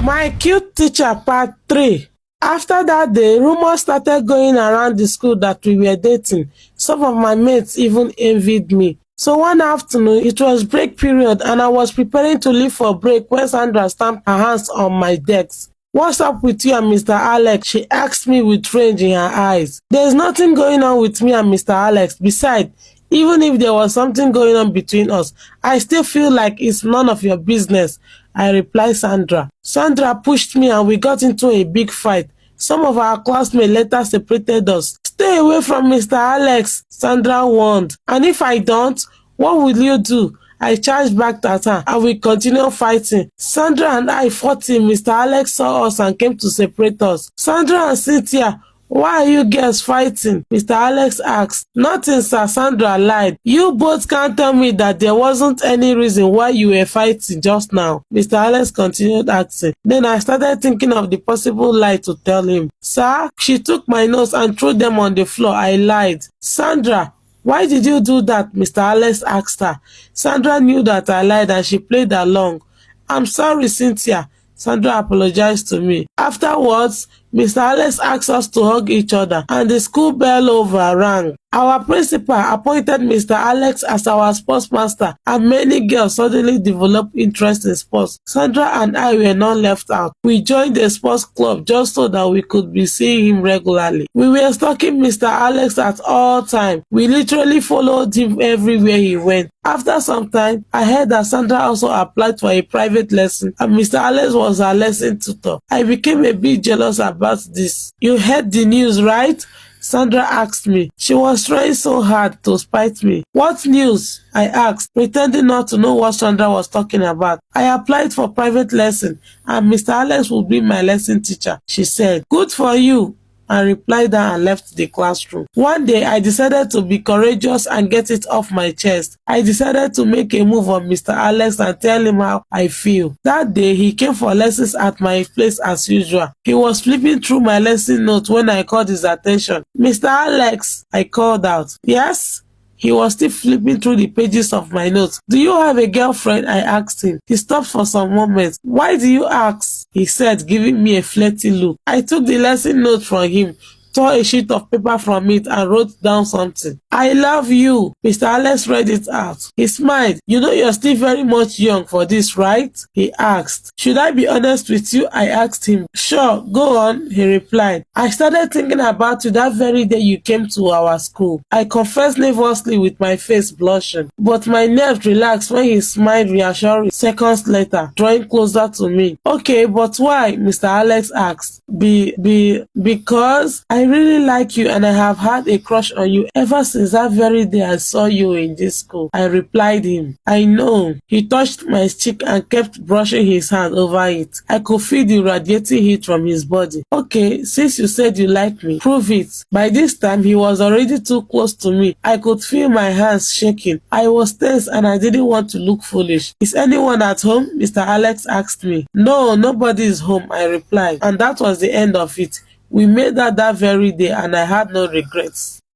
My cute teacher part 3. After that day, rumors started going around the school that we were dating. Some of my mates even envied me. So one afternoon, it was break period and I was preparing to leave for break when Sandra stamped her hands on my desk. "What's up with you and Mr. Alex?" she asked me with rage in her eyes. "There's nothing going on with me and Mr. Alex. Besides, even if there was something going on between us, I still feel like it's none of your business," I replied Sandra. Sandra pushed me and we got into a big fight. Some of our classmates later separated us. "Stay away from Mr. Alex," Sandra warned. "And if I don't, what will you do?" I charged back at her and we continued fighting. Sandra and I fought till Mr. Alex saw us and came to separate us. "Sandra and Cynthia, why are you girls fighting?" Mr. Alex asked. "Nothing, sir," Sandra lied. "You both can't tell me that there wasn't any reason why you were fighting just now," Mr. Alex continued asking. Then I started thinking of the possible lie to tell him. "Sir, she took my notes and threw them on the floor," I lied. "Sandra, why did you do that?" Mr. Alex asked her. Sandra knew that I lied and she played along. "I'm sorry, Cynthia," Sandra apologized to me. Afterwards, Mr. Alex asked us to hug each other and the school bell rang. Our principal appointed Mr. Alex as our sports master and many girls suddenly developed interest in sports. Sandra and I were not left out. We joined a sports club just so that we could be seeing him regularly. We were stalking Mr. Alex at all times. We literally followed him everywhere he went. After some time, I heard that Sandra also applied for a private lesson and Mr. Alex was her lesson tutor. I became a bit jealous about this. "You heard the news, right?" Sandra asked me. She was trying so hard to spite me. "What news?" I asked, pretending not to know what Sandra was talking about. "I applied for private lesson and Mr. Alex will be my lesson teacher," she said. "Good for you," I replied her and left the classroom. One day, I decided to be courageous and get it off my chest. I decided to make a move on Mr. Alex and tell him how I feel. That day, he came for lessons at my place as usual. He was flipping through my lesson notes when I called his attention. "Mr. Alex," I called out. "Yes?" He was still flipping through the pages of my notes. "Do you have a girlfriend?" I asked him. He stopped for some moments. "Why do you ask?" he said, giving me a flirty look. I took the lesson note from him, tore a sheet of paper from it and wrote down something. "I love you." Mr. Alex read it out. He smiled. "You know you're still very much young for this, right?" he asked. "Should I be honest with you?" I asked him. "Sure, go on," he replied. "I started thinking about you that very day you came to our school." I confessed nervously with my face blushing, but my nerves relaxed when he smiled reassuring seconds later, drawing closer to me. "Okay, but why?" Mr. Alex asked. Because I really like you and I have had a crush on you ever since that very day I saw you in this school," I replied him. "I know." He touched my cheek and kept brushing his hand over it. I could feel the radiating heat from his body. "Okay, since you said you like me, prove it." By this time, he was already too close to me. I could feel my hands shaking. I was tense and I didn't want to look foolish. "Is anyone at home?" Mr. Alex asked me. "No, nobody is home," I replied. And that was the end of it. We made that very day and I had no regrets.